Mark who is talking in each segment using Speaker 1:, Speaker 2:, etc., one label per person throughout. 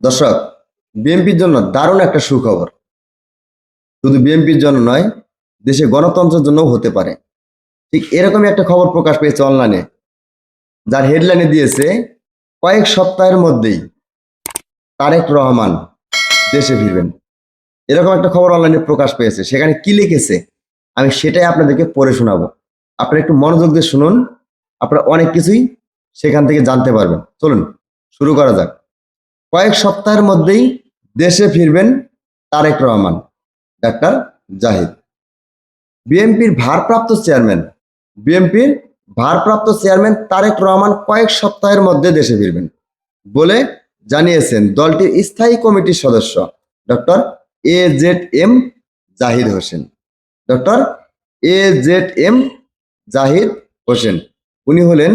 Speaker 1: দর্শক, বিএনপির জন্য দারুণ একটা সুখবর। শুধু বিএনপির জন্য নয়, দেশে গণতন্ত্রের জন্যও হতে পারে। ঠিক এরকমই একটা খবর প্রকাশ পেয়েছে অনলাইনে, যার হেডলাইনে দিয়েছে কয়েক সপ্তাহের মধ্যেই তারেক রহমান দেশে ফিরবেন। এরকম একটা খবর অনলাইনে প্রকাশ পেয়েছে। সেখানে কি লিখেছে আমি সেটাই আপনাদেরকে পড়ে শোনাবো। আপনারা একটু মনোযোগ দিয়ে শুনুন, আপনারা অনেক কিছুই সেখান থেকে জানতে পারবেন। চলুন শুরু করা যাক। কয়েক সপ্তাহের মধ্যেই দেশে ফিরবেন তারেক রহমান, ডাক্তার জাহিদ। বিএনপির ভারপ্রাপ্ত চেয়ারম্যান তারেক রহমান কয়েক সপ্তাহের মধ্যে দেশে ফিরবেন বলে জানিয়েছেন দলটির স্থায়ী কমিটির সদস্য doctor AZM Zahid Hossain. Doctor AZM Zahid Hossain উনি হলেন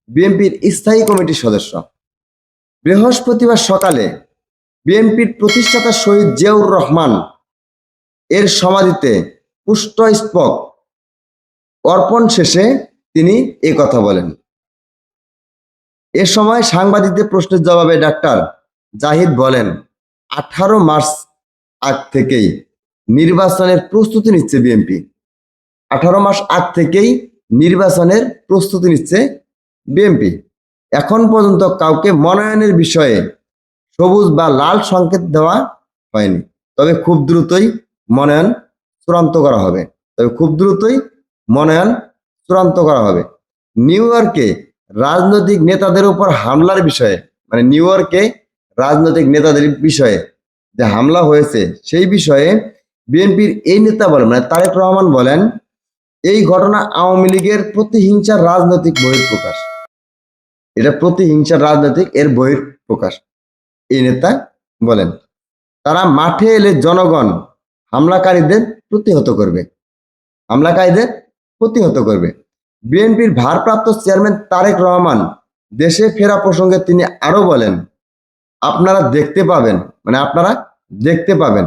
Speaker 1: বিএনপির স্থায়ী কমিটির সদস্য। বৃহস্পতিবার সকালে বিএনপির প্রতিষ্ঠাতা শহীদ জিয়াউর রহমান এর সমাধিতে পুষ্পস্তবক অর্পণ শেষে তিনি এই কথা বলেন। এ সময় সাংবাদিকদের প্রশ্নের জবাবে ডাক্তার জাহিদ বলেন, 18 মার্চ আগ থেকেই নির্বাচনের প্রস্তুতি নিচ্ছে বিএনপি। 18 মাস আগ থেকেই নির্বাচনের প্রস্তুতি নিচ্ছে বিএনপি। এখন পর্যন্ত কাউকে মনোনয়নের বিষয়ে সবুজ বা লাল সংকেত দেওয়া হয়নি, তবে খুব দ্রুতই মনোনয়ন চূড়ান্ত করা হবে। নিউ ইয়র্কে রাজনৈতিক নেতাদের উপর হামলার বিষয়ে, যে হামলা হয়েছে সেই বিষয়ে বিএনপির এই নেতা বলেন, তারেক রহমান বলেন, এই ঘটনা আওয়ামী লীগের প্রতিহিংসার রাজনৈতিক বহিঃপ্রকাশ। এটা প্রতিহিংসার রাজনৈতিক এর বহিঃপ্রকাশ। এই নেতা বলেন, তারা মাঠে এলে জনগণ হামলাকারীদের প্রতিহত করবে। বিএনপির ভারপ্রাপ্ত চেয়ারম্যান তারেক রহমান দেশে ফেরা প্রসঙ্গে তিনি আরো বলেন, আপনারা দেখতে পাবেন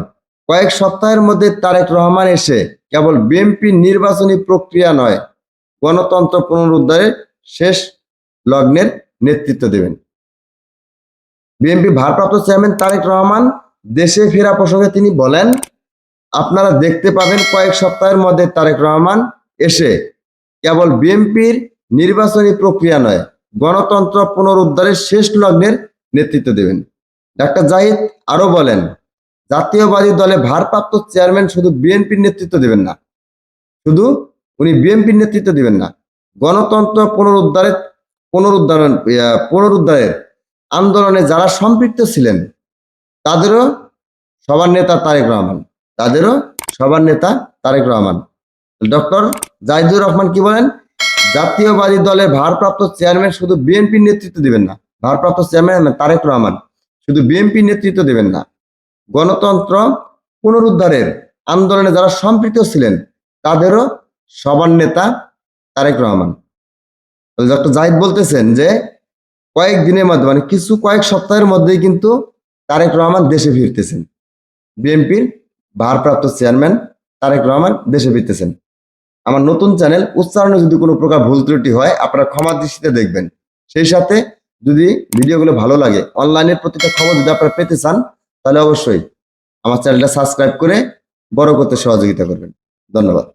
Speaker 1: কয়েক সপ্তাহের মধ্যে তারেক রহমান এসে কেবল বিএনপির নির্বাচনী প্রক্রিয়া নয়, গণতন্ত্র পুনরুদ্ধারের শেষ লগ্নের নেতৃত্ব দেবেন। বিএনপি ভারপ্রাপ্ত চেয়ারম্যান তারেক রহমান দেশে ফেরা প্রসঙ্গে তিনি বলেন, আপনারা দেখতে পাবেন কয়েক সপ্তাহের মধ্যে তারেক রহমান এসে কেবল বিএনপির নির্বাচনী প্রক্রিয়া নয়, গণতন্ত্র পুনরুদ্ধারের শেষ লগ্নের নেতৃত্ব দেবেন। ডাক্তার জাহিদ আরো বলেন, জাতীয়বাদী দলে ভারপ্রাপ্ত চেয়ারম্যান শুধু বিএনপির নেতৃত্ব দেবেন না, গণতন্ত্র পুনরুদ্ধারের আন্দোলনে যারা সম্পৃক্ত ছিলেন তাদেরও সবার নেতা তারেক রহমান। ডক্টর জাহিদুর রহমান কি বলেন, জাতীয়বাদী দলের ভারপ্রাপ্ত চেয়ারম্যান শুধু বিএনপির নেতৃত্ব দিবেন না, ভারপ্রাপ্ত চেয়ারম্যান তারেক রহমান শুধু বিএনপির নেতৃত্ব দেবেন না, গণতন্ত্র পুনরুদ্ধারের আন্দোলনে যারা সম্পৃক্ত ছিলেন তাদেরও সবার নেতা তারেক রহমান। ডক্টর জাহিদ বলতেছেন যে কয়েক সপ্তাহের মধ্যেই কিন্তু তারেক রহমান দেশে ফিরতেছেন। বিএনপির ভারপ্রাপ্ত চেয়ারম্যান তারেক রহমান দেশে ফিরতেছেন। আমার নতুন চ্যানেল, উচ্চারণে যদি কোনো প্রকার ভুল ত্রুটি হয় আপনারা ক্ষমার দৃষ্টিতে দেখবেন। সেই সাথে যদি ভিডিওগুলো ভালো লাগে, অনলাইনের প্রতিটা খবর যদি আপনারা পেতে চান, তাহলে অবশ্যই আমার চ্যানেলটা সাবস্ক্রাইব করে বড় করতে সহযোগিতা করবেন। ধন্যবাদ।